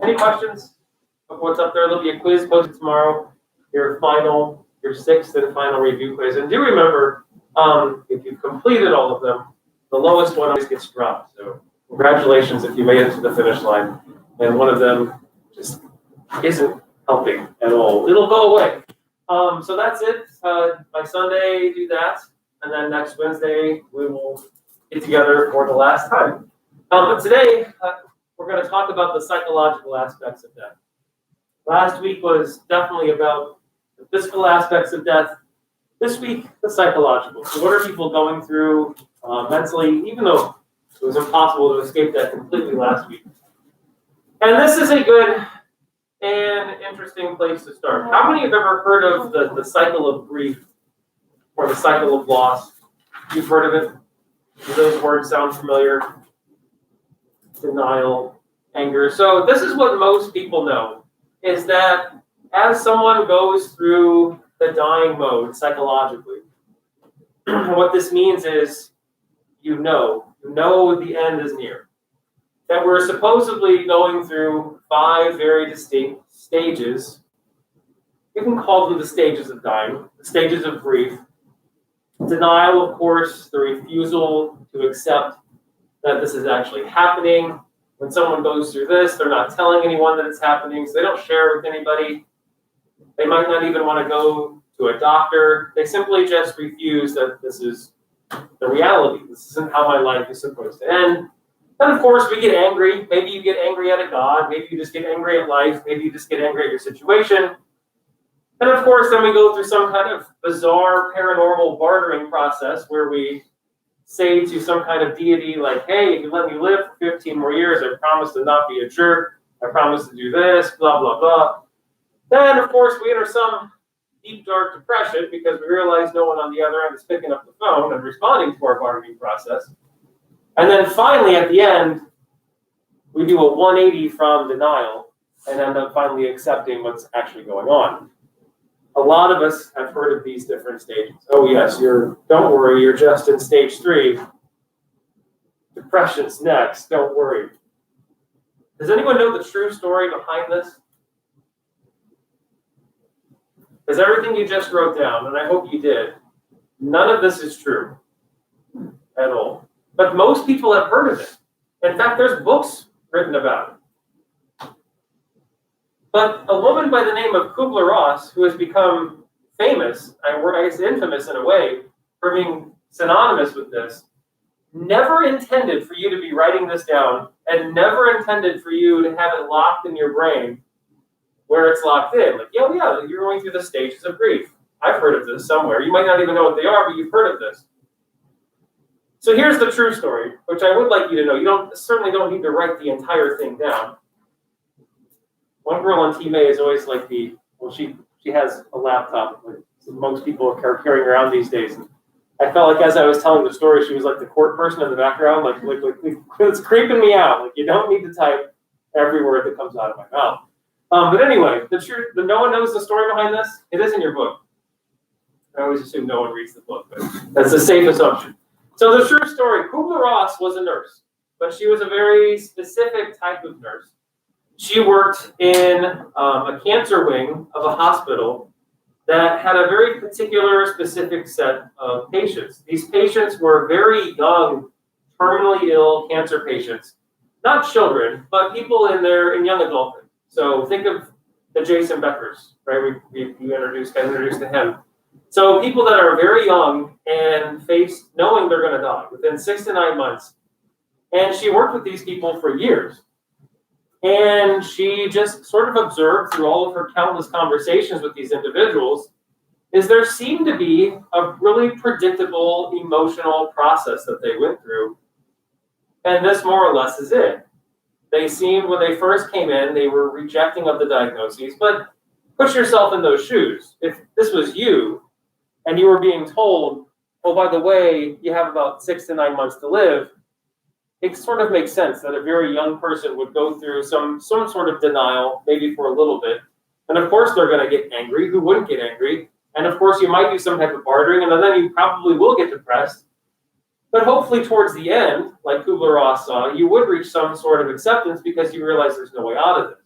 Any questions of what's up there? There'll be a quiz posted tomorrow, your sixth and final review quiz. And do remember, if you've completed all of them, the lowest one always gets dropped. So congratulations if you made it to the finish line. And one of them just isn't helping at all. It'll go away. So that's it. By Sunday, do that. And then next Wednesday, we will get together for the last time. But today, we're going to talk about the psychological aspects of death. Last week was definitely about the physical aspects of death. This week, the psychological. So what are people going through mentally, even though it was impossible to escape that completely last week. And this is a good and interesting place to start. How many have ever heard of the cycle of grief or the cycle of loss? You've heard of it? Do those words sound familiar? Denial, anger. So this is what most people know, is that as someone goes through the dying mode psychologically, what this means is you know the end is near. That we're supposedly going through 5 very distinct stages. You can call them the stages of dying, the stages of grief. Denial, of course, the refusal to accept that this is actually happening. When someone goes through this, they're not telling anyone that it's happening, so they don't share it with anybody. They might not even want to go to a doctor. They simply just refuse that this is the reality. This isn't how my life is supposed to end. Then, of course, we get angry. Maybe you get angry at a God. Maybe you just get angry at life. Maybe you just get angry at your situation. And, of course, then we go through some kind of bizarre paranormal bartering process where we say to some kind of deity like, hey, if you let me live for 15 more years, I promise to not be a jerk. I promise to do this, blah, blah, blah. Then, of course, we enter some deep, dark depression because we realize no one on the other end is picking up the phone and responding to our bargaining process. And then finally, at the end, we do a 180 from denial and end up finally accepting what's actually going on. A lot of us have heard of these different stages. Oh yes, don't worry, you're just in stage 3. Depression's next, don't worry. Does anyone know the true story behind this? Because everything you just wrote down, and I hope you did, none of this is true at all. But most people have heard of it. In fact, there's books written about it. But a woman by the name of Kubler-Ross, who has become famous, I guess infamous in a way, for being synonymous with this, never intended for you to be writing this down and never intended for you to have it locked in your brain where it's locked in. Like, yeah, you're going through the stages of grief. I've heard of this somewhere. You might not even know what they are, but you've heard of this. So here's the true story, which I would like you to know. You certainly don't need to write the entire thing down. One girl on Team A is always like she has a laptop. Like most people are carrying around these days. And I felt like as I was telling the story, she was like the court person in the background. Like it's creeping me out. Like you don't need to type every word that comes out of my mouth. But anyway, no one knows the story behind this. It is in your book. I always assume no one reads the book, but that's a safe assumption. So the true story, Kubler-Ross was a nurse, but she was a very specific type of nurse. She worked in a cancer wing of a hospital that had a very particular, specific set of patients. These patients were very young, terminally ill cancer patients, not children, but people in young adulthood. So think of the Jason Beckers, right? We introduced to him. So people that are very young and knowing they're going to die within 6 to 9 months. And she worked with these people for years. And she just sort of observed through all of her countless conversations with these individuals is there seemed to be a really predictable emotional process that they went through. And this more or less is it. They seemed, when they first came in, they were rejecting of the diagnoses. But put yourself in those shoes. If this was you, and you were being told, oh, by the way, you have about 6 to 9 months to live, it sort of makes sense that a very young person would go through some sort of denial, maybe for a little bit. And of course, they're going to get angry. Who wouldn't get angry? And of course, you might do some type of bartering, and then you probably will get depressed. But hopefully towards the end, like Kubler-Ross saw, you would reach some sort of acceptance because you realize there's no way out of this.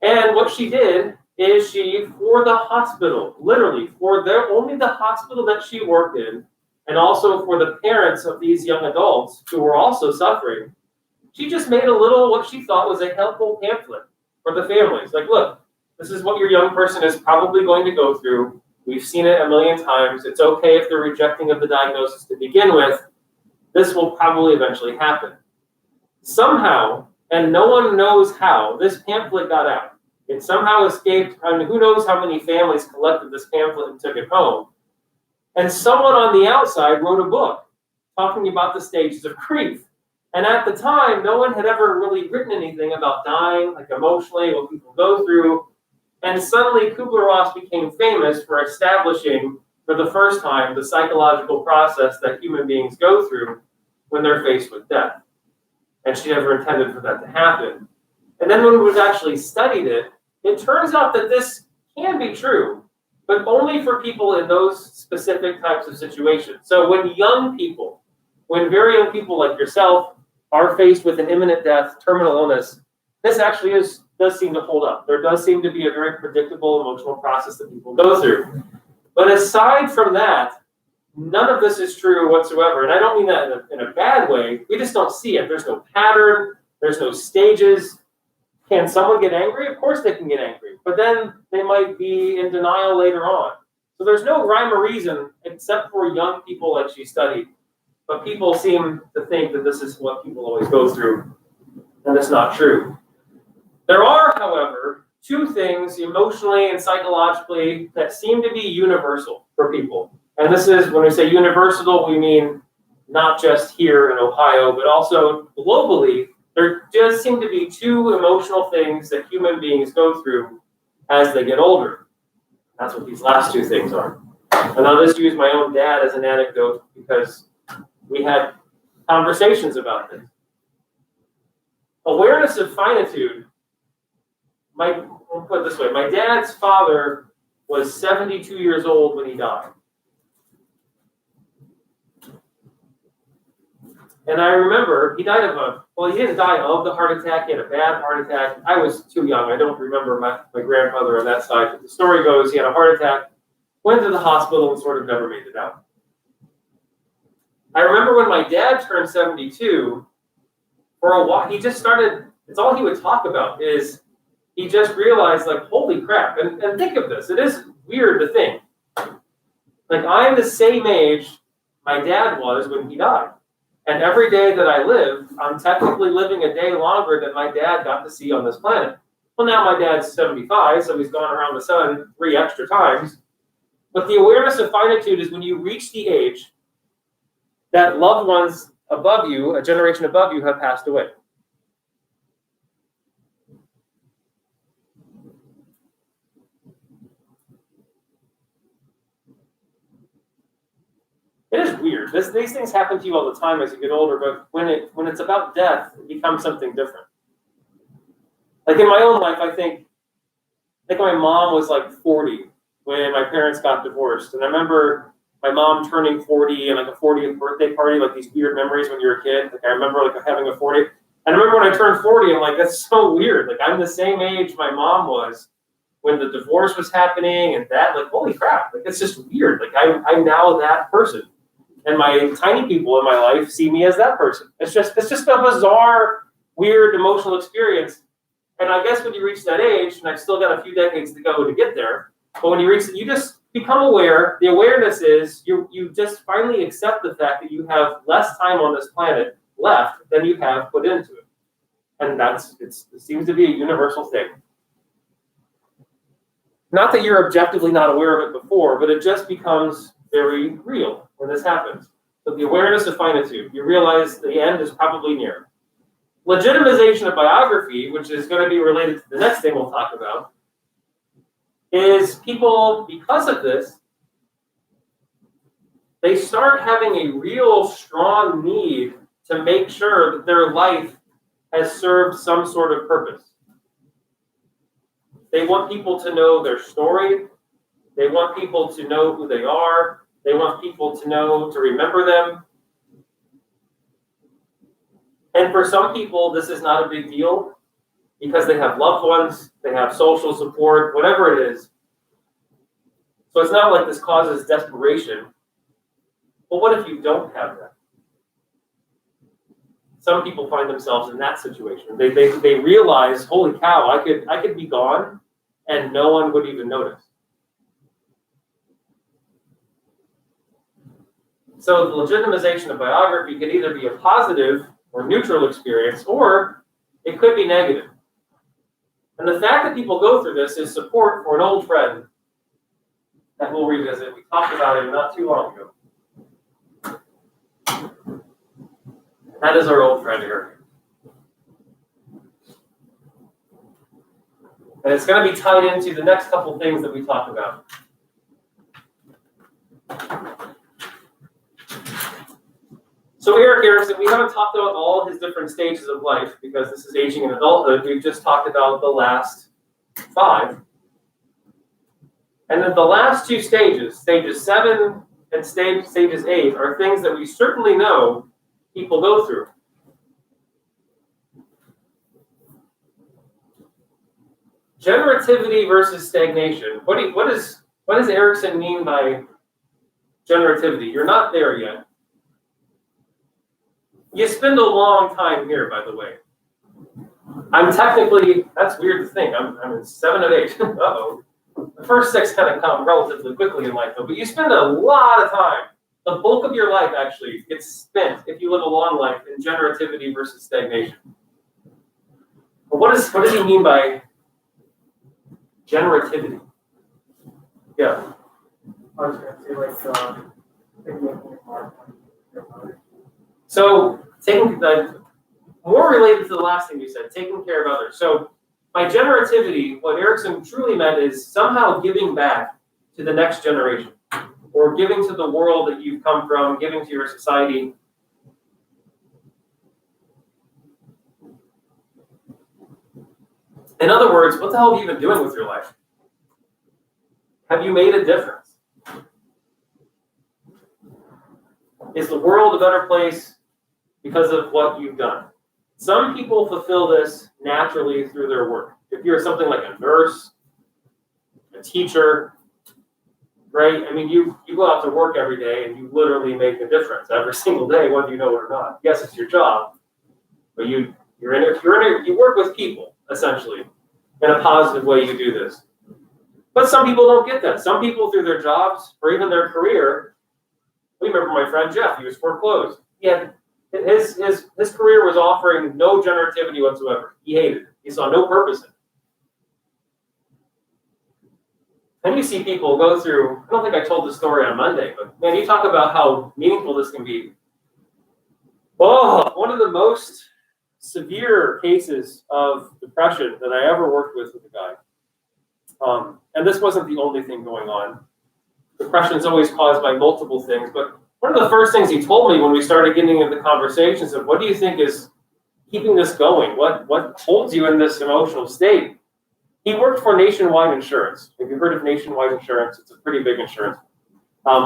And what she did is for the hospital, literally, only the hospital that she worked in, and also for the parents of these young adults who were also suffering, she just made a little, what she thought was a helpful pamphlet for the families. Like, look, this is what your young person is probably going to go through. We've seen it a million times. It's okay if they're rejecting of the diagnosis to begin with. This will probably eventually happen. Somehow, and no one knows how, this pamphlet got out. It somehow escaped. I mean, who knows how many families collected this pamphlet and took it home. And someone on the outside wrote a book talking about the stages of grief. And at the time, no one had ever really written anything about dying, like emotionally, what people go through. And suddenly Kubler-Ross became famous for establishing, for the first time, the psychological process that human beings go through when they're faced with death. And she never intended for that to happen. And then when we've actually studied it, it turns out that this can be true, but only for people in those specific types of situations. So when very young people like yourself are faced with an imminent death, terminal illness, this actually does seem to hold up. There does seem to be a very predictable emotional process that people go through. But aside from that, none of this is true whatsoever. And I don't mean that in a bad way. We just don't see it. There's no pattern. There's no stages. Can someone get angry? Of course they can get angry. But then they might be in denial later on. So there's no rhyme or reason except for young people that she studied. But people seem to think that this is what people always go through. And it's not true. There are, however, two things emotionally and psychologically that seem to be universal for people. And this is, when we say universal, we mean not just here in Ohio, but also globally. There does seem to be two emotional things that human beings go through as they get older. That's what these last two things are. And I'll just use my own dad as an anecdote because we had conversations about this. Awareness of finitude. I'll put it this way. My dad's father was 72 years old when he died. And I remember he died he didn't die of the heart attack. He had a bad heart attack. I was too young. I don't remember my grandfather on that side. But the story goes he had a heart attack, went to the hospital, and sort of never made it out. I remember when my dad turned 72, for a while, he just started, it's all he would talk about is he just realized, like, holy crap. And think of this. It is weird to think. Like, I'm the same age my dad was when he died. And every day that I live, I'm technically living a day longer than my dad got to see on this planet. Well, now my dad's 75, so he's gone around the sun 3 extra times. But the awareness of finitude is when you reach the age that loved ones above you, a generation above you, have passed away. It is weird. These things happen to you all the time as you get older, but when it's about death, it becomes something different. Like in my own life, I think my mom was like 40 when my parents got divorced. And I remember my mom turning 40 and like a 40th birthday party, like these weird memories when you're a kid. Like I remember like having a 40. And I remember when I turned 40, I'm like, that's so weird. Like I'm the same age my mom was when the divorce was happening and that, like, holy crap. Like it's just weird. Like I'm now that person. And my tiny people in my life see me as that person. It's just a bizarre, weird, emotional experience. And I guess when you reach that age, and I've still got a few decades to go to get there, but when you reach it, you just become aware. The awareness is you just finally accept the fact that you have less time on this planet left than you have put into it. And it seems to be a universal thing. Not that you're objectively not aware of it before, but it just becomes very real when this happens. So the awareness of finitude, you realize the end is probably near. Legitimization of biography, which is going to be related to the next thing we'll talk about, is people, because of this, they start having a real strong need to make sure that their life has served some sort of purpose. They want people to know their story. They want people to know who they are. They want people to remember them. And for some people, this is not a big deal. because they have loved ones, they have social support, whatever it is. So it's not like this causes desperation. But what if you don't have that? Some people find themselves in that situation. They realize, holy cow, I could be gone and no one would even notice. So the legitimization of biography could either be a positive or neutral experience, or it could be negative. And the fact that people go through this is support for an old friend that we'll revisit. We talked about him not too long ago. That is our old friend Eric. And it's going to be tied into the next couple things that we talk about. So Erik Erikson, we haven't talked about all his different stages of life because this is aging in adulthood. We've just talked about the last 5. And then the last 2 stages, stages 7 and stages 8, are things that we certainly know people go through. Generativity versus stagnation. What does Erikson mean by generativity? You're not there yet. You spend a long time here, by the way. I'm technically, that's weird to think, I'm in 7 of 8. Uh-oh. The first 6 kind of come relatively quickly in life, though, but you spend a lot of time. The bulk of your life actually gets spent, if you live a long life, in generativity versus stagnation. But what does he mean by generativity? Yeah. I was going to say, like, So, taking more related to the last thing you said, taking care of others. So, by generativity, what Erikson truly meant is somehow giving back to the next generation, or giving to the world that you've come from, giving to your society. In other words, what the hell have you been doing with your life? Have you made a difference? Is the world a better place because of what you've done? Some people fulfill this naturally through their work. If you're something like a nurse, a teacher, right? I mean, you go out to work every day and you literally make a difference every single day, whether you know it or not. Yes, it's your job, but you work with people, essentially. In a positive way, you do this. But some people don't get that. Some people, through their jobs or even their career, we remember my friend Jeff, he was foreclosed. His career was offering no generativity whatsoever. He hated it. He saw no purpose in it. And you see people go through, I don't think I told this story on Monday, but man, you talk about how meaningful this can be. Oh, one of the most severe cases of depression that I ever worked with a guy. And this wasn't the only thing going on. Depression is always caused by multiple things, but one of the first things he told me when we started getting into conversations of what do you think is keeping this going? What holds you in this emotional state? He worked for Nationwide Insurance. Have you heard of Nationwide Insurance? It's a pretty big insurance.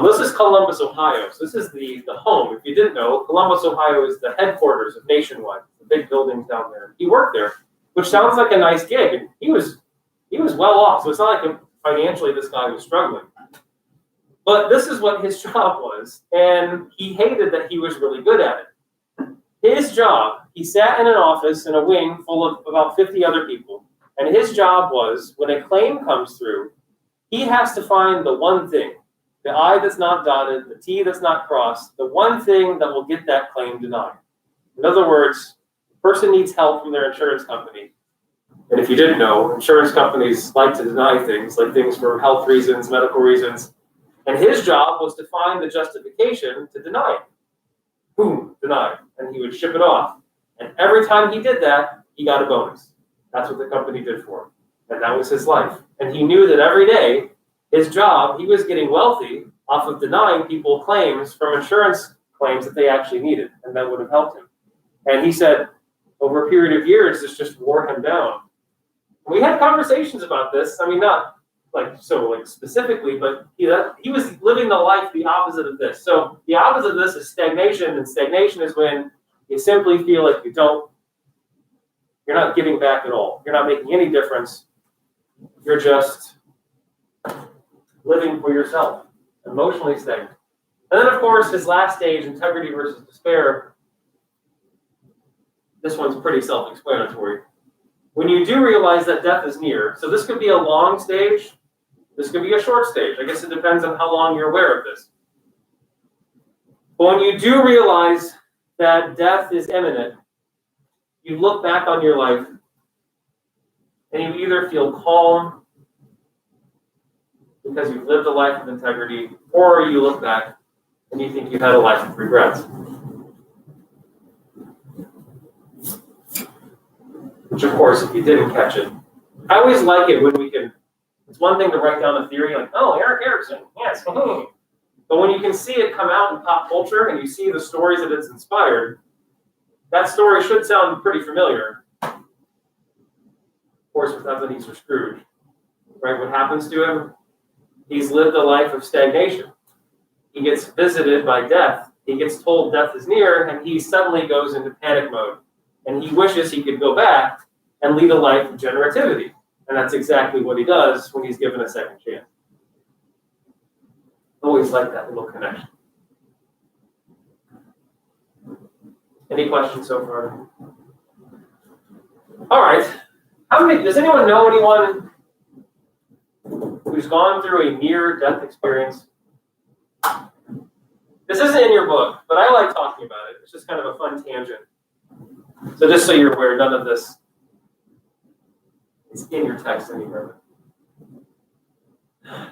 This is Columbus, Ohio. So this is the home. If you didn't know, Columbus, Ohio is the headquarters of Nationwide, the big buildings down there. He worked there, which sounds like a nice gig. And he was well off. So it's not like financially this guy was struggling. But this is what his job was, and he hated that he was really good at it. His job, he sat in an office in a wing full of about 50 other people, and his job was, when a claim comes through, he has to find the one thing, the I that's not dotted, the T that's not crossed, the one thing that will get that claim denied. In other words, the person needs help from their insurance company. And if you didn't know, insurance companies like to deny things, like things for health reasons, medical reasons. And his job was to find the justification to deny it. Boom, denied. And he would ship it off. And every time he did that, he got a bonus. That's what the company did for him. And that was his life. And he knew that every day, his job, he was getting wealthy off of denying people claims from insurance claims that they actually needed. And that would have helped him. And he said, over a period of years, this just wore him down. We had conversations about this. I mean, not specifically, but he was living the life the opposite of this. So the opposite of this is stagnation, and stagnation is when you simply feel like you don't You're not giving back at all. You're not making any difference. You're just living for yourself, emotionally stagnant. And then, of course, his last stage, integrity versus despair. This one's pretty self-explanatory. When you do realize that death is near, so this could be a long stage, this could be a short stage. I guess it depends on how long you're aware of this. But when you do realize that death is imminent, you look back on your life and you either feel calm because you've lived a life of integrity, or you look back and you think you've had a life of regrets. Which, of course, if you didn't catch it, I always like it when we can. It's one thing to write down a theory like, oh, Eric Erickson, yes. But when you can see it come out in pop culture and you see the stories that it's inspired, that story should sound pretty familiar. Of course, with Ebenezer Scrooge, right? What happens to him? He's lived a life of stagnation. He gets visited by death. He gets told death is near, and he suddenly goes into panic mode. And he wishes he could go back and lead a life of generativity. And that's exactly what he does when he's given a second chance. Always like that little connection. Any questions so far? All right. Does anyone know anyone who's gone through a near-death experience? This isn't in your book, but I like talking about it. It's just kind of a fun tangent. So just so you're aware, none of this is in your text anywhere.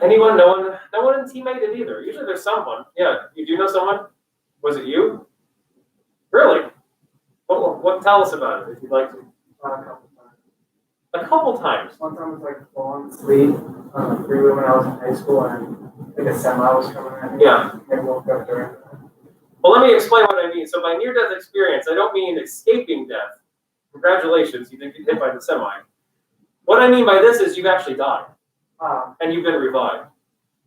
Anyone? No one in Team 8 did either. Usually there's someone. Yeah, you do know someone? Was it you? Really? What? Tell us about it if you'd like to. A couple times. One time was like falling asleep on the freeway when I was in high school, and like a semi was coming at me. Yeah. I woke up during that. Well, let me explain what I mean. So by near-death experience, I don't mean escaping death. Congratulations, you didn't get hit by the semi. What I mean by this is you've actually died, and you've been revived.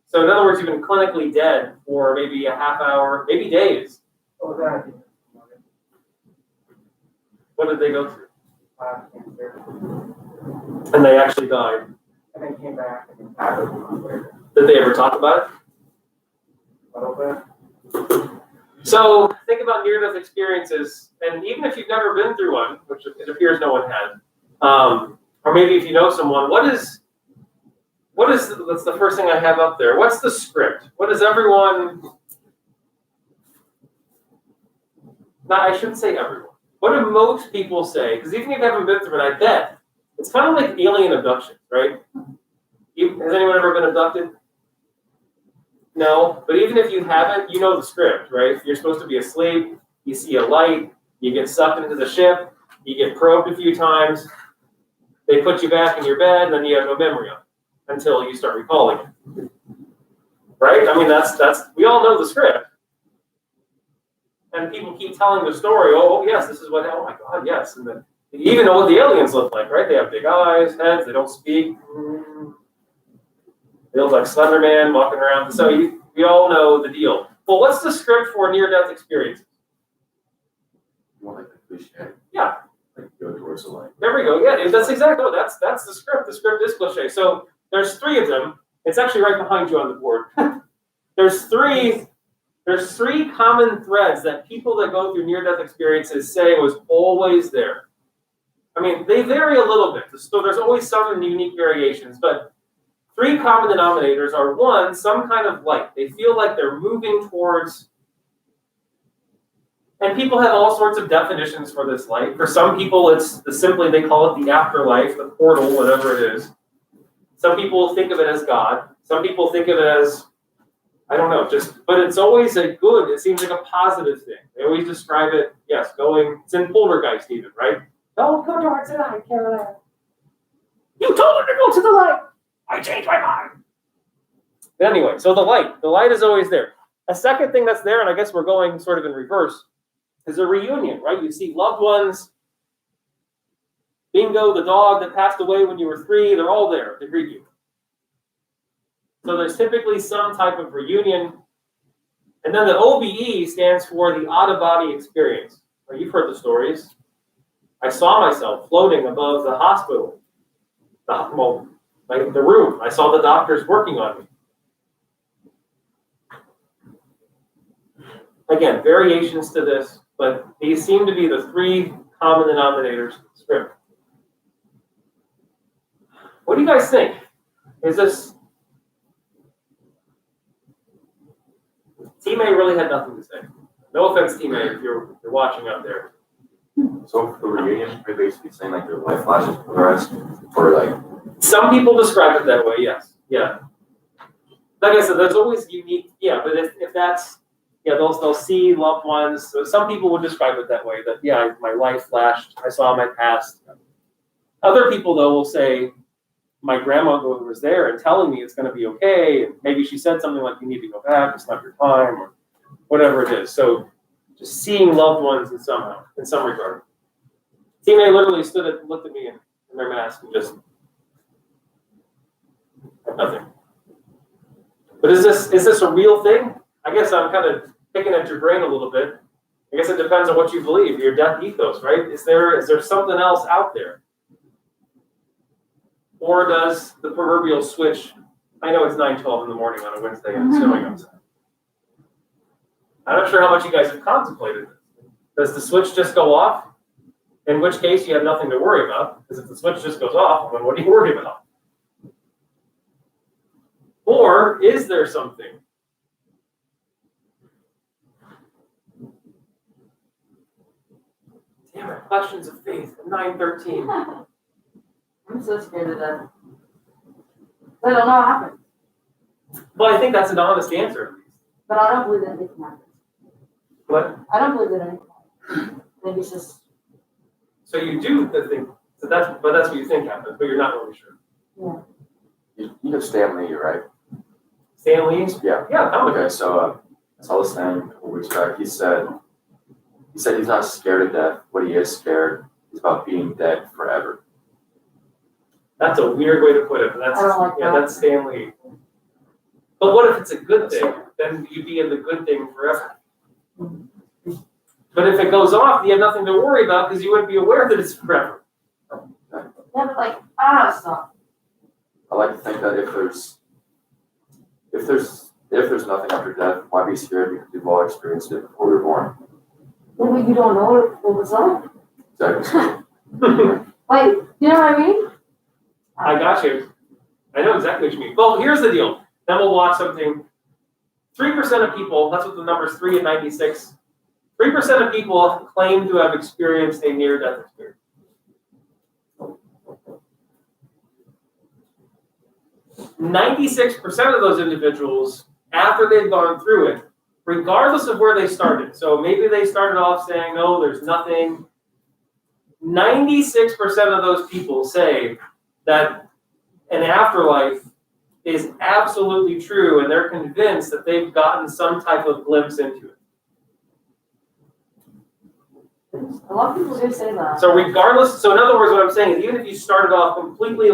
So in other words, you've been clinically dead for maybe a half hour, maybe days. Oh, that. What did they go through? Cancer. And they actually died. And then came back and died a month later. Did they ever talk about it? A little bit. So think about near-death experiences, and even if you've never been through one, which it appears no one has, or maybe if you know someone, that's the first thing I have up there. What's the script? What does everyone, I shouldn't say everyone. What do most people say? Because even if you haven't been through it, I bet it's kind of like alien abduction, right? Has anyone ever been abducted? No, but even if you haven't, you know the script, right? You're supposed to be asleep, you see a light, you get sucked into the ship, you get probed a few times, they put you back in your bed, and then you have no memory of it until you start recalling it. Right? I mean, that's we all know the script. And people keep telling the story, oh yes, this is what, oh my God, yes. And then you even know what the aliens look like, right? They have big eyes, heads, they don't speak. They look like Slender Man walking around. So we all know the deal. Well, what's the script for near-death experiences? More like the cliche. Yeah. Like go towards the light. There we go. Yeah, that's exactly. That's the script. The script is cliche. So there's three of them. It's actually right behind you on the board. There's three common threads that people that go through near-death experiences say was always there. I mean, they vary a little bit. So there's always some unique variations, but three common denominators are, one, some kind of light. They feel like they're moving towards, and people have all sorts of definitions for this light. For some people, it's simply, they call it the afterlife, the portal, whatever it is. Some people think of it as God. Some people think of it as, I don't know, but it's always a good, it seems like a positive thing. They always describe it, yes, it's in Poltergeist even, right? Don't go towards the light, Caroline. You told her to go to the light. I changed my mind. But anyway, so the light is always there. A second thing that's there, and I guess we're going sort of in reverse, is a reunion, right? You see loved ones. Bingo, the dog that passed away when you were 3, they're all there to greet you. So there's typically some type of reunion. And then the OBE stands for the out-of-body experience. Well, you've heard the stories. I saw myself floating above the hospital, the room. I saw the doctors working on me. Again, variations to this, but these seem to be the three common denominators of the script. What do you guys think? Is this... Team A really had nothing to say. No offense, Team A, if you're watching out there. So for the reunion, are they basically saying like their life flashes for the rest? Or like, Some people describe it that way, yes. Yeah. Like I said, there's always unique, yeah, but if that's, yeah, they'll see loved ones. So some people would describe it that way, that, yeah, my life flashed, I saw my past. Other people, though, will say, my grandmother was there and telling me it's going to be okay, and maybe she said something like, you need to go back, it's not your time, or whatever it is. So just seeing loved ones in some regard. Team A literally looked at me in their mask and just had nothing. But is this a real thing? I guess I'm kind of picking at your brain a little bit. I guess it depends on what you believe, your death ethos, right? Is there something else out there? Or does the proverbial switch, I know it's 9:12 in the morning on a Wednesday and it's snowing outside. I'm not sure how much you guys have contemplated this. Does the switch just go off? In which case you have nothing to worry about, because if the switch just goes off, then what do you worry about? Or is there something? Damn it, questions of faith at 9:13. I'm so scared of that. I don't know what happened. Well, I think that's an honest answer, at least. But I don't believe that anything happened. What? I don't believe that anything happened. Maybe it's just, So you do the thing, but that's what you think happened, but you're not really sure. yeah. you know Stan Lee, right? Stan Lee's? Yeah. Yeah, comic. Okay, so I saw this thing a couple weeks back. He said he's not scared of death. What he is scared is about being dead forever. That's a weird way to put it, but that's, I don't like yeah, that. that's Stan Lee. But what if it's a good thing? Then you'd be in the good thing forever. But if it goes off, you have nothing to worry about because you wouldn't be aware that it's forever. Yeah, but like, I don't know stuff. I like to think that if there's nothing after death, why be scared? Because we've all experienced it before we were born. Maybe you don't know what was up. Exactly. Like, you know what I mean? I got you. I know exactly what you mean. Well, here's the deal. Then we'll watch something. 3% of people, that's what the number's 3 and 96. 3% of people claim to have experienced a near-death experience. 96% of those individuals, after they've gone through it, regardless of where they started, so maybe they started off saying, "Oh, there's nothing." 96% of those people say that an afterlife is absolutely true, and they're convinced that they've gotten some type of glimpse into it. A lot of people do say that. So regardless, so in other words, what I'm saying is even if you started off completely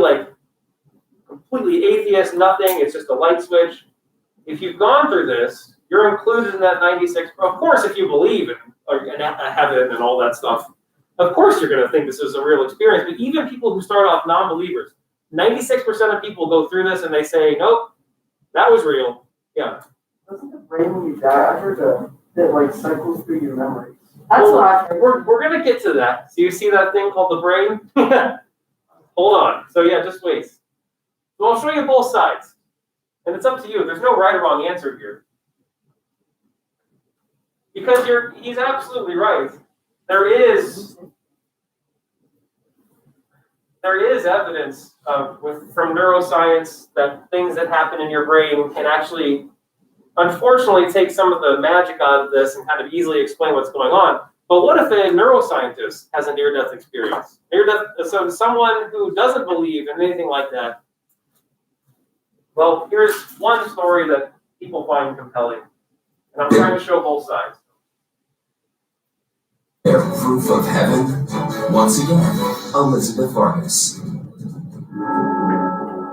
atheist, nothing, it's just a light switch, if you've gone through this, you're included in that 96. Of course, if you believe in heaven and all that stuff, of course you're going to think this is a real experience. But even people who start off non-believers, 96% of people go through this and they say, nope, that was real. Yeah. Doesn't the brain when you die, I heard that like cycles through your memories? That's what I've heard. We're going to get to that. So you see that thing called the brain? Hold on. So yeah, just wait. So I'll show you both sides. And it's up to you. There's no right or wrong answer here. Because he's absolutely right. There is evidence from neuroscience that things that happen in your brain can actually, unfortunately, take some of the magic out of this and kind of easily explain what's going on. But what if a neuroscientist has a near-death experience? So someone who doesn't believe in anything like that, well, here's one story that people find compelling. And I'm trying to show both sides. Proof of heaven. Once again, Elizabeth Vargas.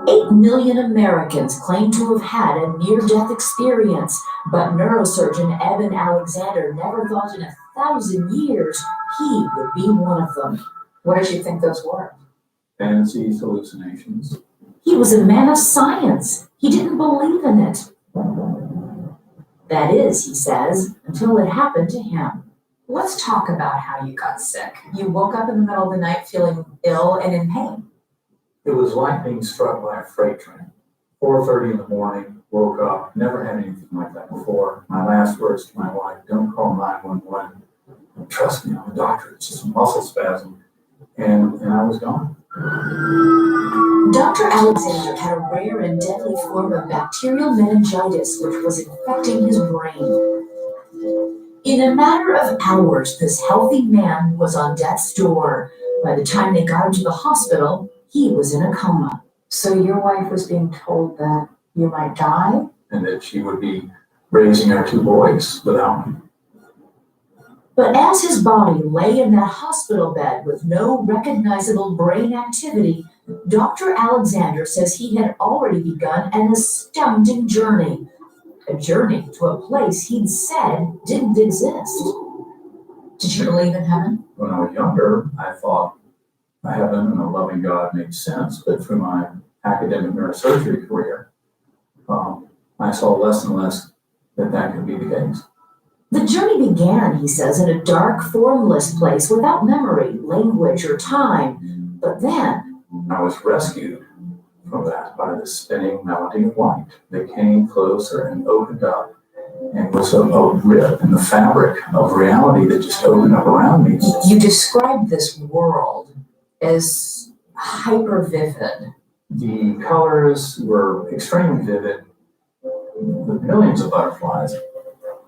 8 million Americans claim to have had a near-death experience, but neurosurgeon Eben Alexander never thought in 1,000 years he would be one of them. What did you think those were? Fantasies, hallucinations. He was a man of science. He didn't believe in it. That is, he says, until it happened to him. Let's talk about how you got sick. You woke up in the middle of the night feeling ill and in pain. It was like being struck by a freight train. 4:30 in the morning, woke up, never had anything like that before. My last words to my wife, don't call 911. Trust me, I'm a doctor, it's just a muscle spasm. And I was gone. Dr. Alexander had a rare and deadly form of bacterial meningitis which was infecting his brain. In a matter of hours, this healthy man was on death's door. By the time they got him to the hospital, he was in a coma. So your wife was being told that you might die? And that she would be raising our 2 boys without me. But as his body lay in that hospital bed with no recognizable brain activity, Dr. Alexander says he had already begun an astounding journey. A journey to a place he'd said didn't exist. Did you believe in heaven? When I was younger, I thought a heaven and a loving God made sense, but through my academic neurosurgery career, I saw less and less that could be the case. The journey began, he says, in a dark, formless place without memory, language, or time. But then, I was rescued from that by the spinning melody of light that came closer and opened up and was a rip in the fabric of reality that just opened up around me. You described this world as hyper vivid. The colors were extremely vivid, with millions of butterflies.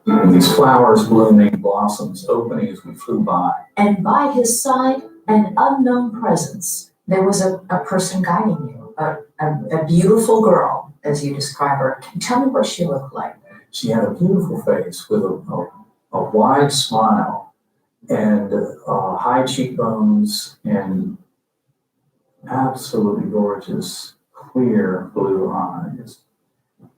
And these flowers blooming, blossoms opening as we flew by. and by his side, an unknown presence. There was a person guiding you, a beautiful girl, as you describe her. Tell me what she looked like. She had a beautiful face with a wide smile and high cheekbones and absolutely gorgeous, clear blue eyes.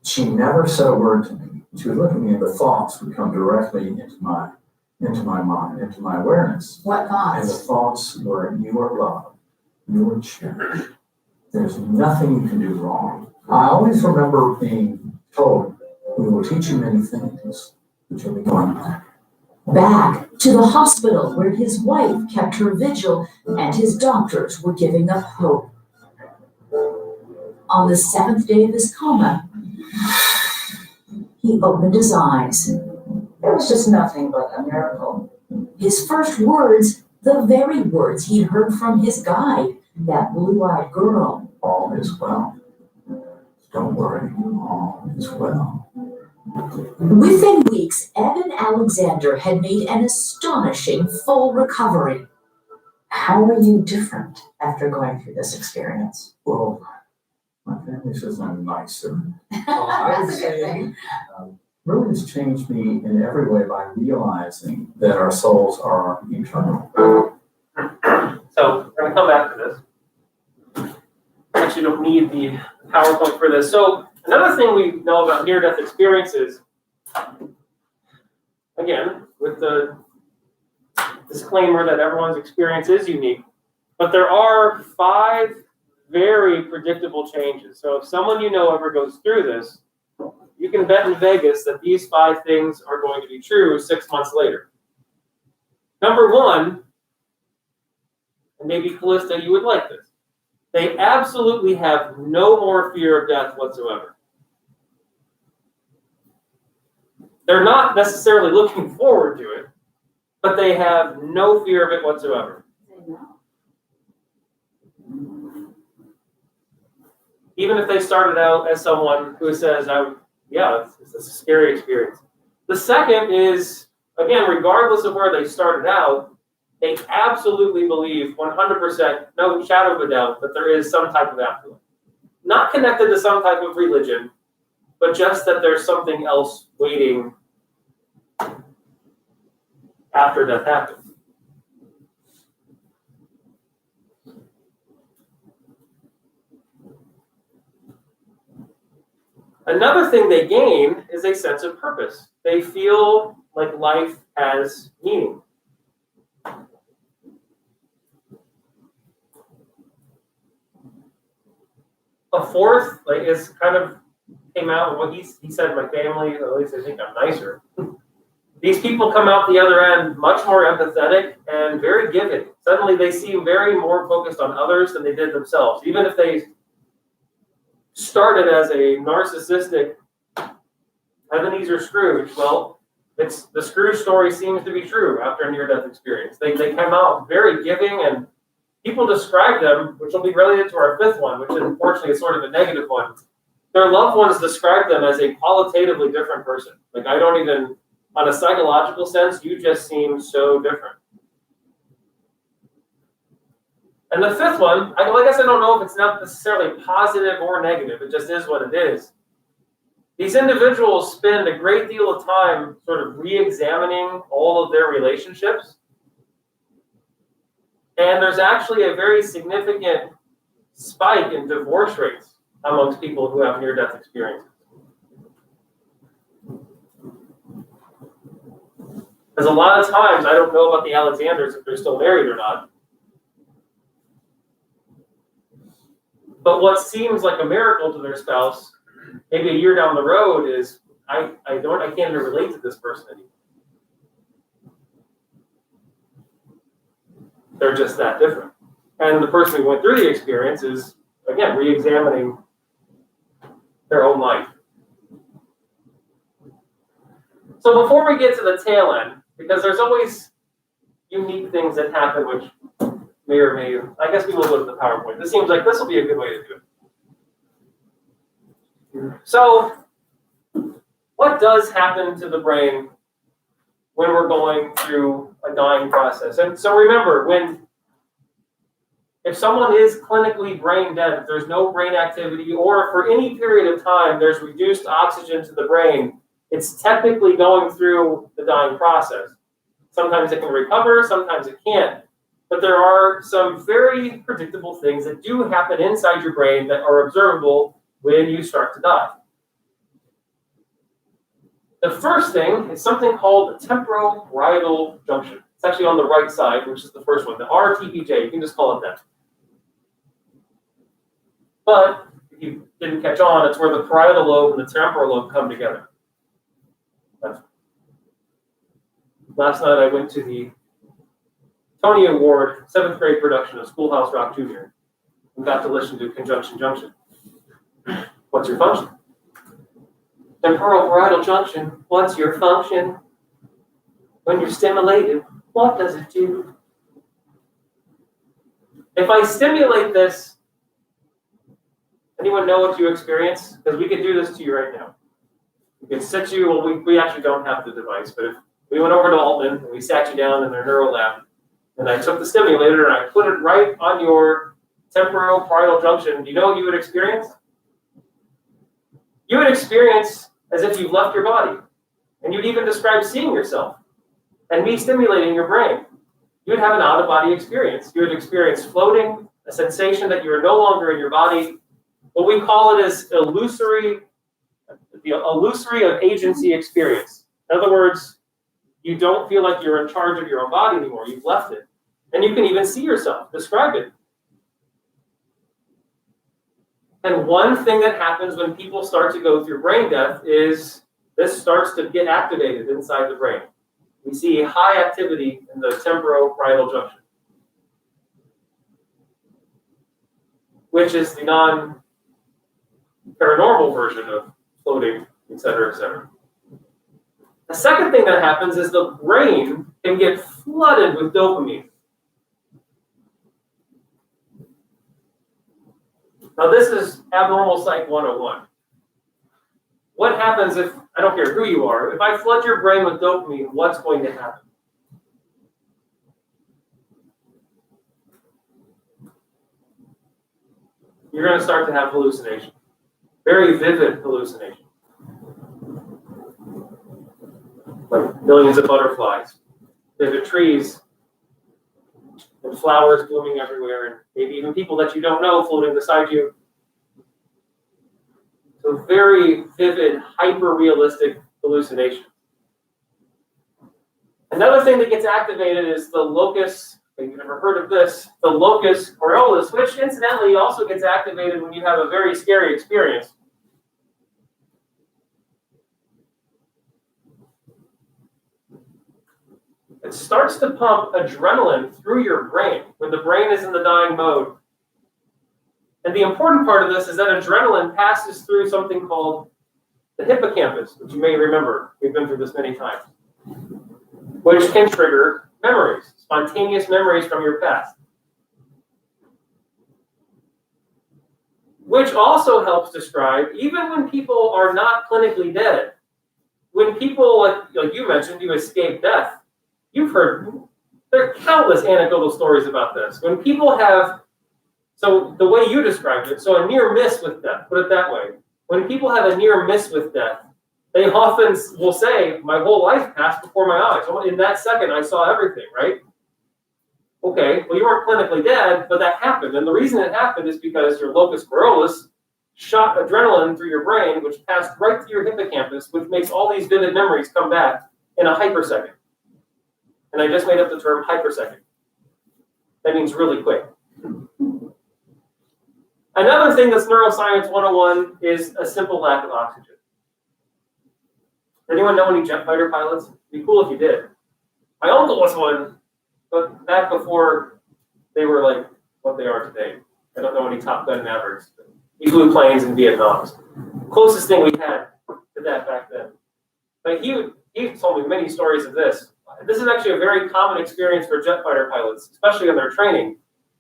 She never said a word to me. She would look at me and the thoughts would come directly into my mind, into my awareness. What And the thoughts? thoughts were, you are loved, you are cherished. There's nothing you can do wrong. I always remember being told, we will teach you many things, but you'll be going back. Back to the hospital where his wife kept her vigil and his doctors were giving up hope. On the 7th day of his coma, he opened his eyes. It was just nothing but a miracle. His first words, the very words he'd heard from his guide, that blue-eyed girl. All is well. Don't worry, all is well. Within weeks, Evan Alexander had made an astonishing full recovery. How are you different after going through this experience? Well, my family says I'm nicer. That's a good thing. Really has changed me in every way by realizing that our souls are eternal. So we're gonna come back to this. Actually, don't need the PowerPoint for this. So another thing we know about near-death experiences, again, with the disclaimer that everyone's experience is unique, but there are 5 very predictable changes. So if someone you know ever goes through this, you can bet in Vegas that these 5 things are going to be true 6 months later. Number 1, and maybe Callista, you would like this. They absolutely have no more fear of death whatsoever. They're not necessarily looking forward to it, but they have no fear of it whatsoever. Even if they started out as someone who says, it's a scary experience. The second is, again, regardless of where they started out, they absolutely believe 100%, no shadow of a doubt, that there is some type of afterlife. Not connected to some type of religion, but just that there's something else waiting after death happens. Another thing they gain is a sense of purpose. They feel like life has meaning. fourth, like, is kind of came out, and what he said, my family, at least I think I'm nicer. These people come out the other end much more empathetic and very giving. Suddenly they seem very more focused on others than they did themselves. Even if they started as a narcissistic Ebenezer Scrooge, well, it's the Scrooge story seems to be true after a near-death experience. They come out very giving, and people describe them, which will be related to our fifth one, which unfortunately is sort of a negative one. Their loved ones describe them as a qualitatively different person. Like, I don't even, on a psychological sense, you just seem so different. And the fifth one, I guess I don't know if it's not necessarily positive or negative. It just is what it is. These individuals spend a great deal of time sort of re-examining all of their relationships. And there's actually a very significant spike in divorce rates amongst people who have near-death experiences. Because a lot of times, I don't know about the Alexanders if they're still married or not. But what seems like a miracle to their spouse, maybe a year down the road, is I can't even relate to this person anymore. They're just that different. And the person who went through the experience is, again, re-examining their own life. So before we get to the tail end, because there's always unique things that happen which may or may, I guess we will go to the PowerPoint. This seems like this will be a good way to do it. So what does happen to the brain when we're going through a dying process? And so remember, if someone is clinically brain dead, if there's no brain activity, or for any period of time there's reduced oxygen to the brain, it's technically going through the dying process. Sometimes it can recover, sometimes it can't. But there are some very predictable things that do happen inside your brain that are observable when you start to die. The first thing is something called the temporoparietal junction. It's actually on the right side, which is the first one, the RTPJ. You can just call it that. But if you didn't catch on, it's where the parietal lobe and the temporal lobe come together. Last night I went to the Tony Award 7th grade production of Schoolhouse Rock Jr. and got to listen to Conjunction Junction. What's your function? Temporal parietal junction, what's your function? When you're stimulated, what does it do? If I stimulate this, anyone know what you experience? Because we can do this to you right now. We can sit you, well, we actually don't have the device, but if we went over to Altman and we sat you down in their neural lab, and I took the stimulator and I put it right on your temporal parietal junction, do you know what you would experience? You would experience as if you've left your body. And you'd even describe seeing yourself and me stimulating your brain. You would have an out-of-body experience. You would experience floating, a sensation that you are no longer in your body. What we call it is illusory, the illusory of agency experience. In other words, you don't feel like you're in charge of your own body anymore. You've left it. And you can even see yourself. Describe it. And one thing that happens when people start to go through brain death is this starts to get activated inside the brain. We see high activity in the temporoparietal junction, which is the non-paranormal version of floating, et cetera, et cetera. The second thing that happens is the brain can get flooded with dopamine. Now this is abnormal psych 101. What happens if, I don't care who you are, if I flood your brain with dopamine, what's going to happen? You're going to start to have hallucination. Very vivid hallucination. Like millions of butterflies, vivid trees, and flowers blooming everywhere, and maybe even people that you don't know floating beside you. So very vivid, hyper-realistic hallucination. Another thing that gets activated is the locus If you've never heard of this, the locus coeruleus, which incidentally also gets activated when you have a very scary experience. It starts to pump adrenaline through your brain when the brain is in the dying mode. And the important part of this is that adrenaline passes through something called the hippocampus, which you may remember. We've been through this many times, which can trigger memories, spontaneous memories from your past. Which also helps describe, even when people are not clinically dead, when people, like you mentioned, you escape death, you've heard, there are countless anecdotal stories about this. When people have, so the way you described it, so a near miss with death, put it that way. When people have a near miss with death, they often will say, my whole life passed before my eyes. In that second, I saw everything, right? Okay, well, you weren't clinically dead, but that happened. And the reason it happened is because your locus coeruleus shot adrenaline through your brain, which passed right through your hippocampus, which makes all these vivid memories come back in a hypersecond. And I just made up the term hypersecond. That means really quick. Another thing that's neuroscience 101 is a simple lack of oxygen. Anyone know any jet fighter pilots? It'd be cool if you did. My uncle was one, but back before they were like what they are today. I don't know any Top Gun Mavericks. He flew planes in Vietnam. Closest thing we had to that back then. But he told me many stories of this. This is actually a very common experience for jet fighter pilots, especially in their training.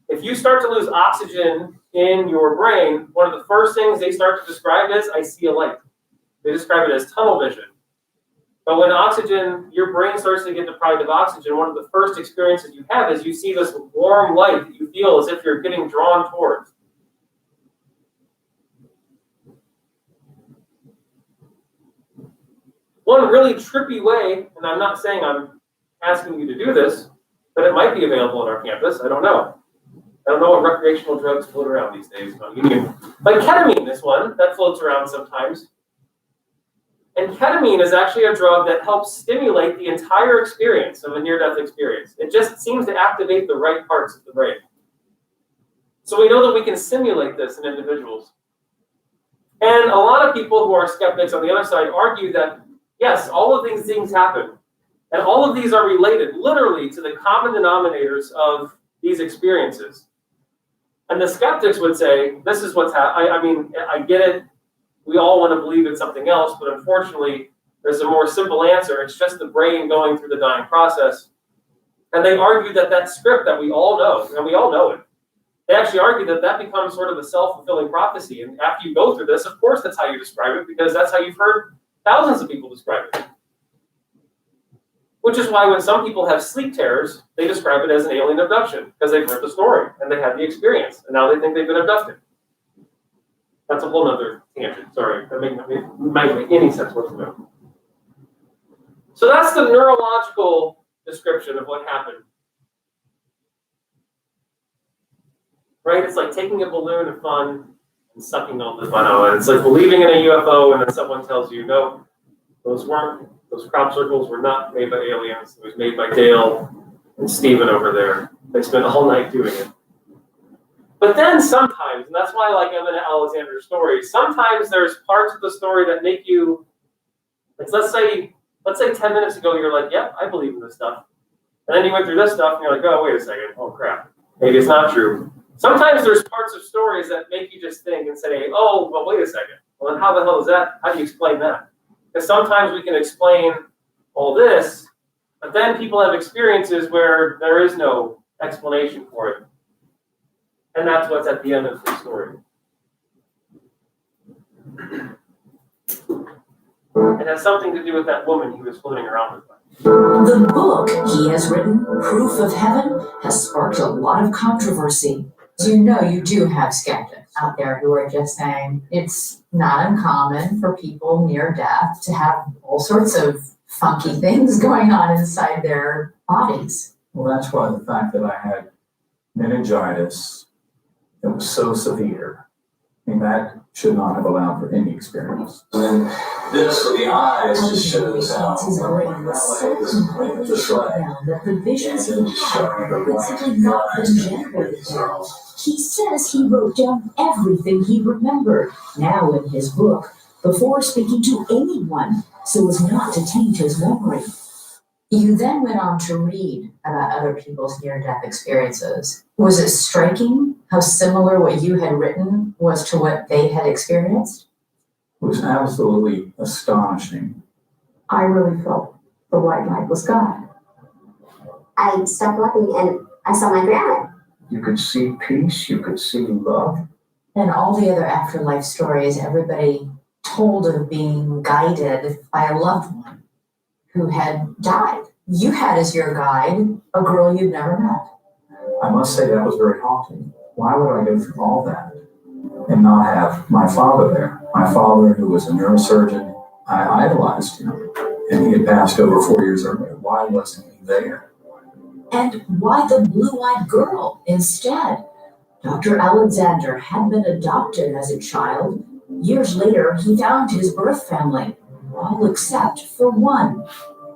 If you start to lose oxygen in your brain, one of the first things they start to describe is, I see a light. They describe it as tunnel vision. But when oxygen, your brain starts to get deprived of oxygen, one of the first experiences you have is you see this warm light that you feel as if you're getting drawn towards. One really trippy way, and I'm not saying I'm asking you to do this, but it might be available on our campus, I don't know. I don't know what recreational drugs float around these days. Like ketamine is one that floats around sometimes. And ketamine is actually a drug that helps stimulate the entire experience of a near-death experience. It just seems to activate the right parts of the brain. So we know that we can simulate this in individuals. And a lot of people who are skeptics on the other side argue that, yes, all of these things happen. And all of these are related literally to the common denominators of these experiences. And the skeptics would say, this is what's happening. I mean, I get it. We all want to believe in something else, but unfortunately, there's a more simple answer. It's just the brain going through the dying process. And they argue that that script that we all know, and we all know it, they actually argue that that becomes sort of a self-fulfilling prophecy. And after you go through this, of course, that's how you describe it, because that's how you've heard thousands of people describe it. Which is why when some people have sleep terrors, they describe it as an alien abduction, because they've heard the story and they had the experience, and now they think they've been abducted. That's a whole other tangent. Sorry, that might make any sense whatsoever. So that's the neurological description of what happened. Right? It's like taking a balloon of fun and sucking all the fun out. It's like believing in a UFO and then someone tells you, no, those crop circles were not made by aliens. It was made by Dale and Steven over there. They spent all night doing it. But then sometimes, and that's why I like Emma Alexander's story, sometimes there's parts of the story that make you, like let's say 10 minutes ago you're like, yep, I believe in this stuff. And then you went through this stuff and you're like, oh, wait a second, oh crap, maybe it's not true. Sometimes there's parts of stories that make you just think and say, oh, well, wait a second. Well, then how the hell is that? How do you explain that? Because sometimes we can explain all this, but then people have experiences where there is no explanation for it. And that's what's at the end of the story. It has something to do with that woman he was floating around with. The book he has written, Proof of Heaven, has sparked a lot of controversy. You know, you do have skeptics out there who are just saying it's not uncommon for people near death to have all sorts of funky things going on inside their bodies. Well, that's why the fact that I had meningitis that was so severe mean, that should not have allowed for any experience. And this for the eyes just shows how His brain was so completely shut down that the visions he had could simply not been generated there. He says he wrote down everything he remembered, now in his book, before speaking to anyone, so as not to taint his memory. You then went on to read about other people's near-death experiences. Was it striking how similar what you had written was to what they had experienced? It was absolutely astonishing. I really felt the white light was gone. I stopped walking and I saw my grandma. You could see peace, you could see love. And all the other afterlife stories, everybody told of being guided by a loved one who had died. You had as your guide a girl you'd never met. I must say that was very haunting. Why would I go through all that and not have my father there? My father, who was a neurosurgeon, I idolized him, and he had passed over 4 years earlier. Why wasn't he there? And why the blue-eyed girl instead? Dr. Alexander had been adopted as a child. Years later, he found his birth family, all except for one,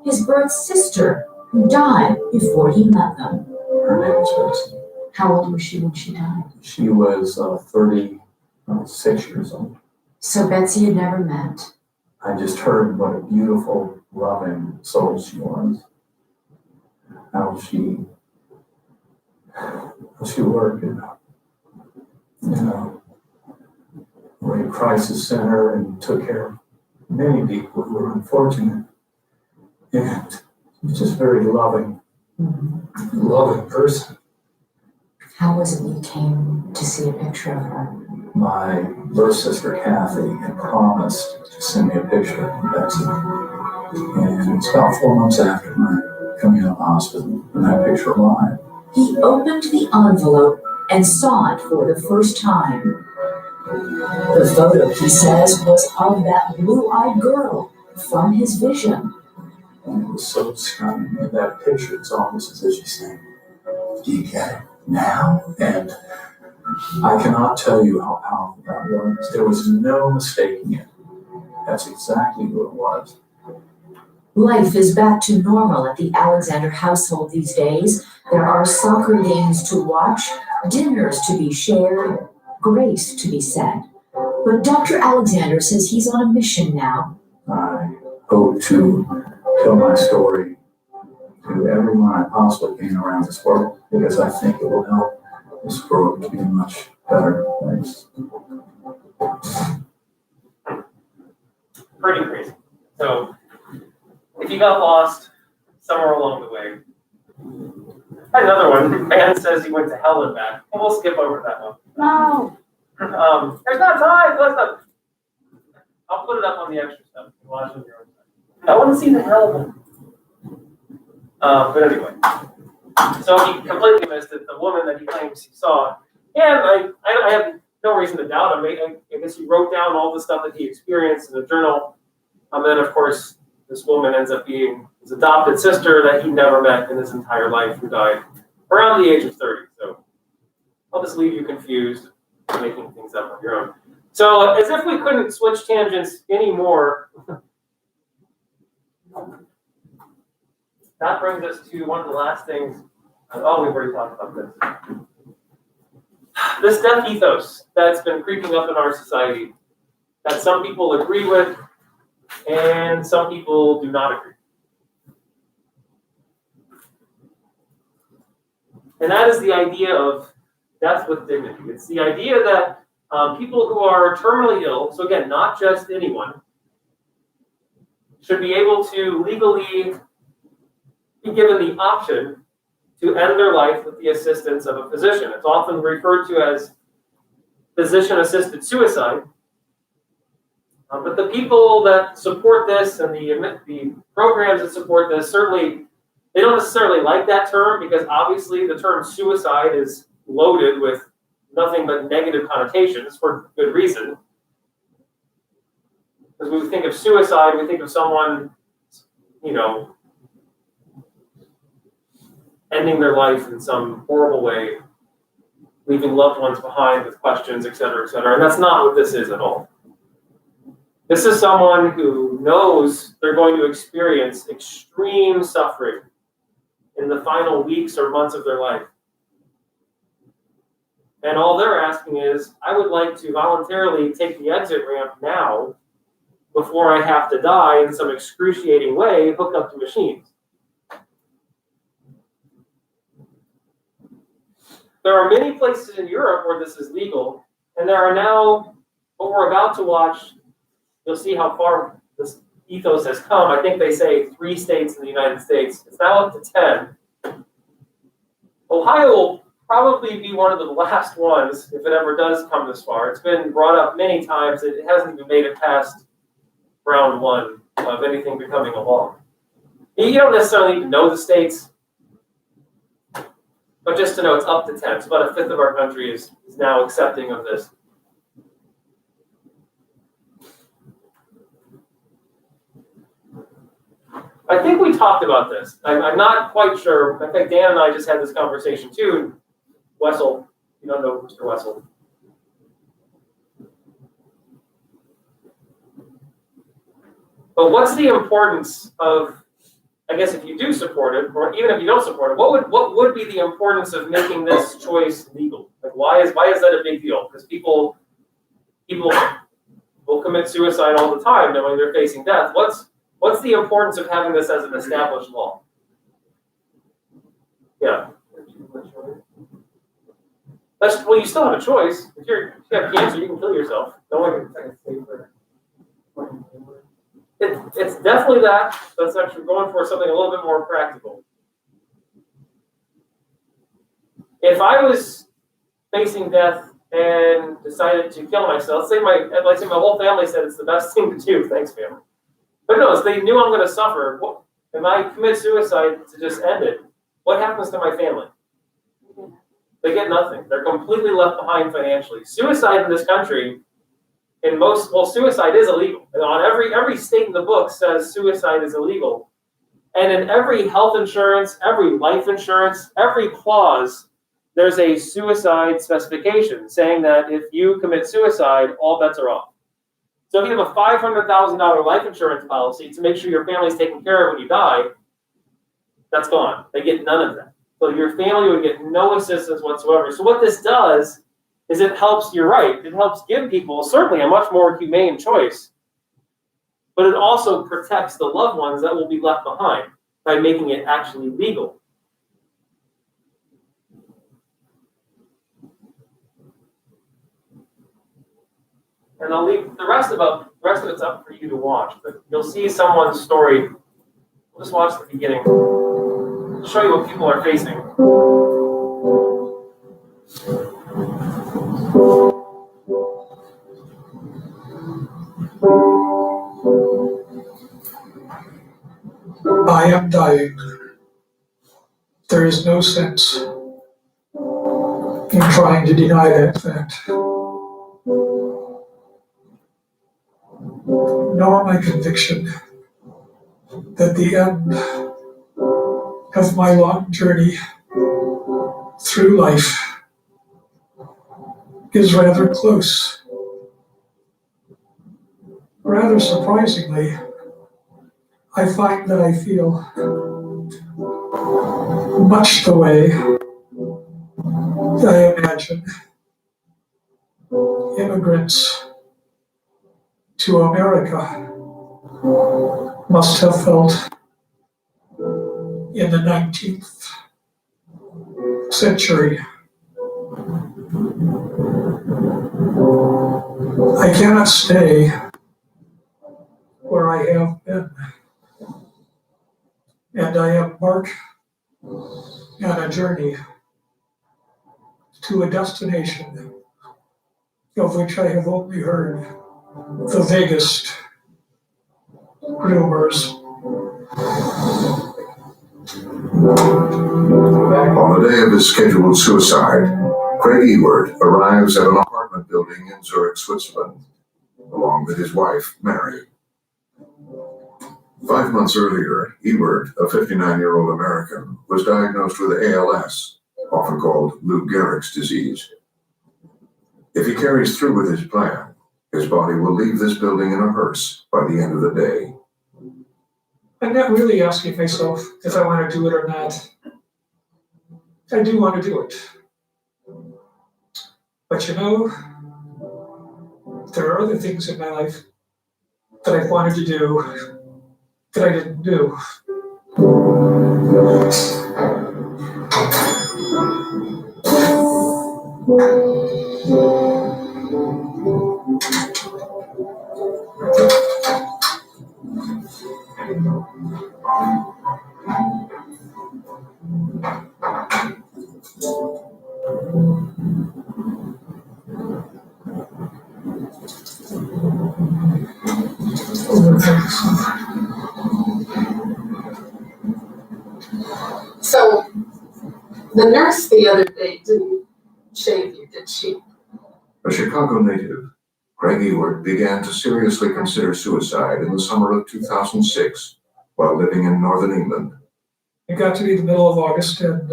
his birth sister, who died before he met them. Her name was Betsy. How old was she when she died? She was 36 years old. So Betsy had never met. I just heard what a beautiful, loving soul she was. How she worked in a crisis center and took care of many people who were unfortunate. And she was just a very loving person. How was it you came to see a picture of her? My birth sister, Kathy, had promised to send me a picture of Betsy. And it's about 4 months after my coming out of the hospital, and that picture arrived. He opened the envelope and saw it for the first time. The photo, he says, was of that blue-eyed girl from his vision. And it was so stunning. In that picture, it's almost as if she's saying, "Do you get it now?" And I cannot tell you how powerful that was. There was no mistaking it. That's exactly who it was. Life is back to normal at the Alexander household these days. There are soccer games to watch, dinners to be shared, grace to be said. But Dr. Alexander says he's on a mission now. I hope to tell my story to everyone I possibly can around this world, because I think it will help this world to be a much better place. Pretty crazy. So, if you got lost somewhere along the way, I had another one. Man says he went to hell and back. And we'll skip over that one. No. There's not time. Let's not. I'll put it up on the extra stuff. You can watch it on your own time. I want to see the hell one. But anyway, so he completely missed it. The woman that he claims he saw, and I have no reason to doubt him. I guess he wrote down all the stuff that he experienced in a journal. And then, of course, this woman ends up being his adopted sister that he never met in his entire life, who died around the age of 30. So I'll just leave you confused, making things up on your own. So as if we couldn't switch tangents anymore, that brings us to one of the last things. Oh, we've already talked about this. This death ethos that's been creeping up in our society, that some people agree with and some people do not agree. And that is the idea of death with dignity. It's the idea that people who are terminally ill, so again, not just anyone, should be able to legally be given the option to end their life with the assistance of a physician. It's often referred to as physician-assisted suicide. But the people that support this and the programs that support this, certainly, they don't necessarily like that term, because obviously the term suicide is loaded with nothing but negative connotations for good reason. Because when we think of suicide, we think of someone, ending their life in some horrible way, leaving loved ones behind with questions, et cetera, and that's not what this is at all. This is someone who knows they're going to experience extreme suffering in the final weeks or months of their life. And all they're asking is, I would like to voluntarily take the exit ramp now before I have to die in some excruciating way hooked up to machines. There are many places in Europe where this is legal, and there are now, what we're about to watch, you'll see how far this ethos has come. I think they say 3 states in the United States. It's now up to 10. Ohio will probably be one of the last ones, if it ever does come this far. It's been brought up many times. It hasn't even made it past round 1 of anything becoming a law. You don't necessarily need to know the states, but just to know it's up to 10. So about 1/5 of our country is now accepting of this. I think we talked about this. I'm not quite sure. I think Dan and I just had this conversation too. Wessel, you don't know Mr. Wessel. But what's the importance of, I guess if you do support it, or even if you don't support it, what would be the importance of making this choice legal? Like why is that a big deal? Because people will commit suicide all the time knowing they're facing death. What's the importance of having this as an established law? Yeah. Well, you still have a choice. If you have cancer, you can kill yourself. No one can It's definitely that. That's actually going for something a little bit more practical. If I was facing death and decided to kill myself, let's say my whole family said it's the best thing to do. Thanks, family. But no, if they knew I'm going to suffer, if I commit suicide to just end it, what happens to my family? They get nothing. They're completely left behind financially. Suicide in this country, suicide is illegal. And on every state in the book says suicide is illegal. And in every health insurance, every life insurance, every clause, there's a suicide specification saying that if you commit suicide, all bets are off. So if you have a $500,000 life insurance policy to make sure your family's taken care of when you die, that's gone. They get none of that. So your family would get no assistance whatsoever. So what this does is it helps, you're right, it helps give people certainly a much more humane choice, but it also protects the loved ones that will be left behind by making it actually legal. And I'll leave the rest of it's up for you to watch, but you'll see someone's story. We'll just watch the beginning. I'll show you what people are facing. I am dying. There is no sense in trying to deny that fact. Nor my conviction that the end of my long journey through life is rather close. Rather surprisingly, I find that I feel much the way I imagine immigrants to America must have felt in the 19th century. I cannot stay where I have been, and I embark on a journey to a destination of which I have only heard the vaguest rumors. On the day of his scheduled suicide, Craig Ewert arrives at an apartment building in Zurich, Switzerland, along with his wife, Mary. 5 months earlier, Ewert, a 59-year-old American, was diagnosed with ALS, often called Lou Gehrig's disease. If he carries through with his plan, his body will leave this building in a hearse by the end of the day. I'm not really asking myself if I want to do it or not. I do want to do it. But you know, there are other things in my life that I wanted to do that I didn't do. So the nurse the other day didn't shave you, did she? A Chicago native, Craig Ewart began to seriously consider suicide in the summer of 2006 while living in northern England. It got to be the middle of August, and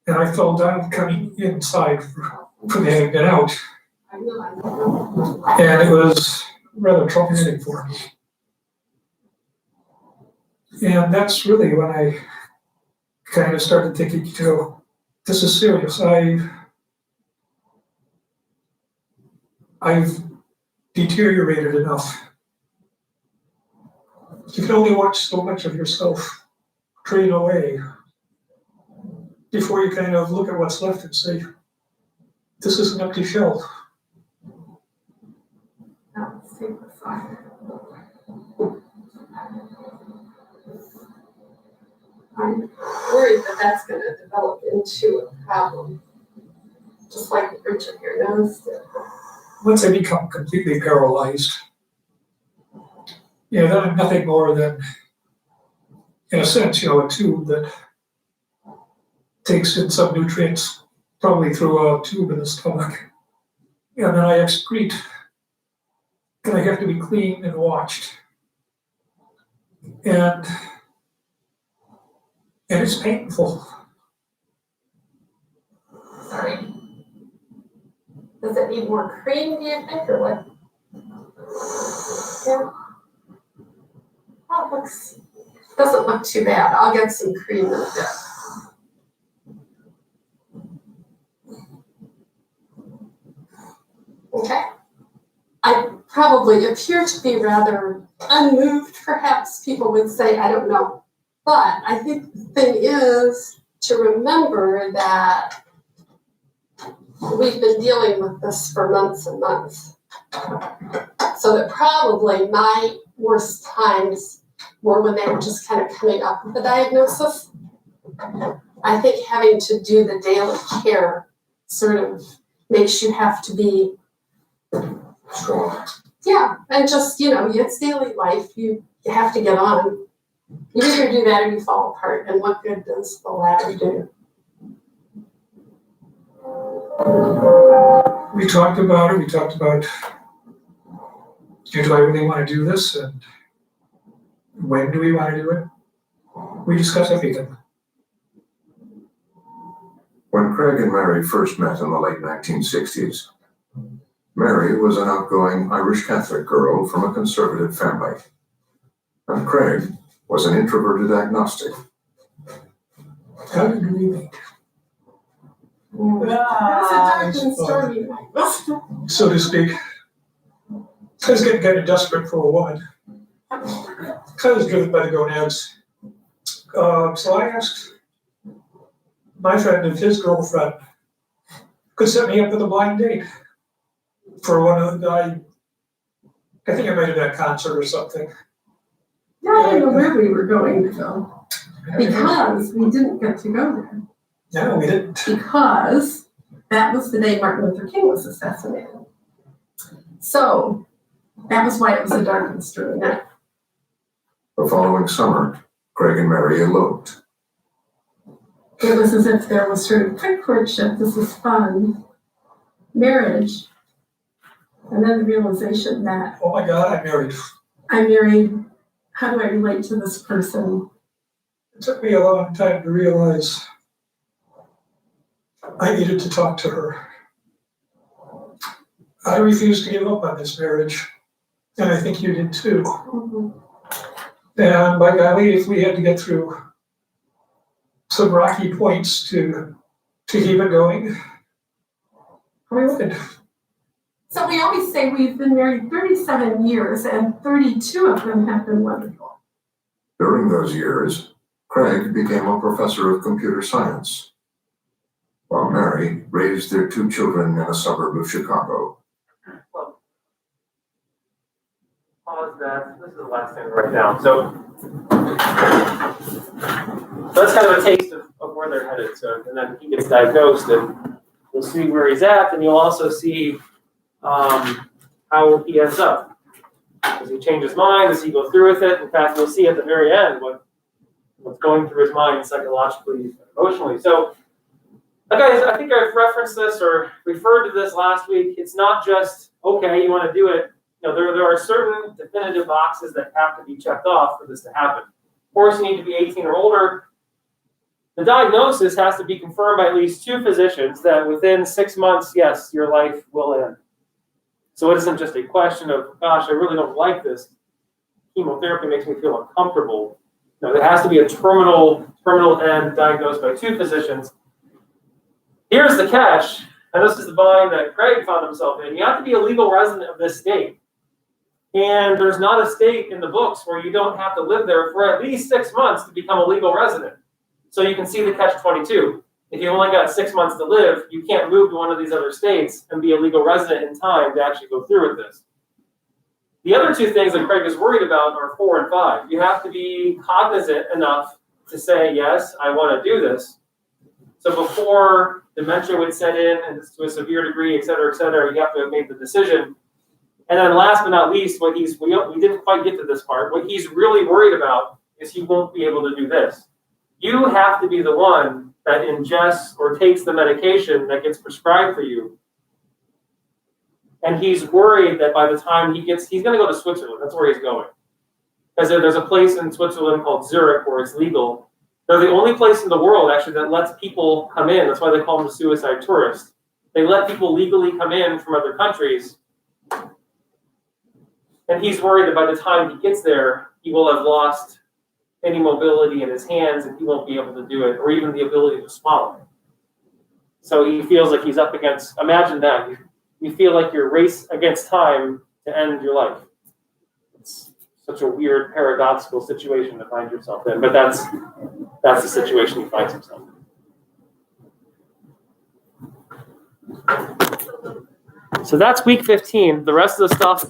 I fell down coming inside from having been out, I realize. and it was rather traumatic for me. And that's really when I kind of started thinking, you know, this is serious. I've deteriorated enough. You can only watch so much of yourself drain away before you kind of look at what's left and say, this is an empty shell. That's super fun. I'm worried that that's going to develop into a problem, just like Richard here knows. Once I become completely paralyzed, then I'm nothing more than, in a sense, a tube that takes in some nutrients, probably through a tube in the stomach, and then I excrete, and I have to be cleaned and watched. And it's painful. Sorry. Does it need more cream, do you think, or what? Yeah. Oh, doesn't look too bad. I'll get some cream in a bit. Okay. I probably appear to be rather unmoved, perhaps people would say, I don't know. But I think the thing is to remember that we've been dealing with this for months and months. So that probably my worst times were when they were just kind of coming up with the diagnosis. I think having to do the daily care sort of makes you have to be Strong. Yeah, and just, it's daily life. You have to get on. You either do that or you fall apart, and what good does the latter do? We talked about it. We talked about, do I really want to do this? And when do we want to do it? We discussed everything. When Craig and Mary first met in the late 1960s, Mary was an outgoing Irish Catholic girl from a conservative family, and Craig was an introverted agnostic. How did we meet? It's a dark and stormy night. So to speak. I was getting kind of desperate for a woman. I was driven by the gonads. So I asked my friend if his girlfriend could set me up with a blind date for one of the, I think I might have been a concert or something. Now I don't know where we were going to go, because we didn't get to go there. No, we didn't. Because that was the day Martin Luther King was assassinated. So that was why it was a dark and stormy night. The following summer, Craig and Mary eloped. It was as if there was sort of quick courtship, this is fun, marriage, and then the realization that, Oh my God, I'm married, how do I relate to this person? It took me a long time to realize I needed to talk to her. I refused to give up on this marriage, and I think you did too. And by golly, if we had to get through some rocky points to keep it going, we would. So we always say we've been married 37 years and 32 of them have been wonderful. During those years, Craig became a professor of computer science, while Mary raised their 2 children in a suburb of Chicago. Well, pause that. This is the last thing right now. So that's kind of a taste of where they're headed. So, and then he gets diagnosed, and you'll see where he's at, and you'll also see how he ends up. Does he change his mind? Does he go through with it? In fact, you'll see at the very end what's going through his mind psychologically, emotionally. So, guys, I think I've referenced this or referred to this last week. It's not just, okay, you want to do it. You know, there are certain definitive boxes that have to be checked off for this to happen. Of course, you need to be 18 or older. The diagnosis has to be confirmed by at least 2 physicians that within 6 months, yes, your life will end. So it isn't just a question of, gosh, I really don't like this. Chemotherapy makes me feel uncomfortable. No, there has to be a terminal end diagnosed by 2 physicians. Here's the catch, and this is the bind that Craig found himself in. You have to be a legal resident of this state. And there's not a state in the books where you don't have to live there for at least 6 months to become a legal resident. So you can see the catch-22. If you've only got 6 months to live, you can't move to one of these other states and be a legal resident in time to actually go through with this. The other 2 things that Craig is worried about are 4 and 5. You have to be cognizant enough to say, yes, I want to do this. So before dementia would set in, and to a severe degree, et cetera, you have to have made the decision. And then last but not least, we didn't quite get to this part, what he's really worried about is he won't be able to do this. You have to be the one that ingests or takes the medication that gets prescribed for you. And he's worried that by the time he's going to go to Switzerland. That's where he's going. Because there's a place in Switzerland called Zurich where it's legal. They're the only place in the world, actually, that lets people come in. That's why they call them a suicide tourist. They let people legally come in from other countries. And he's worried that by the time he gets there, he will have lost any mobility in his hands and he won't be able to do it, or even the ability to swallow. So he feels like he's up against, imagine that, you feel like you're race against time to end your life. It's such a weird, paradoxical situation to find yourself in, but that's the situation he finds himself in. So that's week 15. The rest of the stuff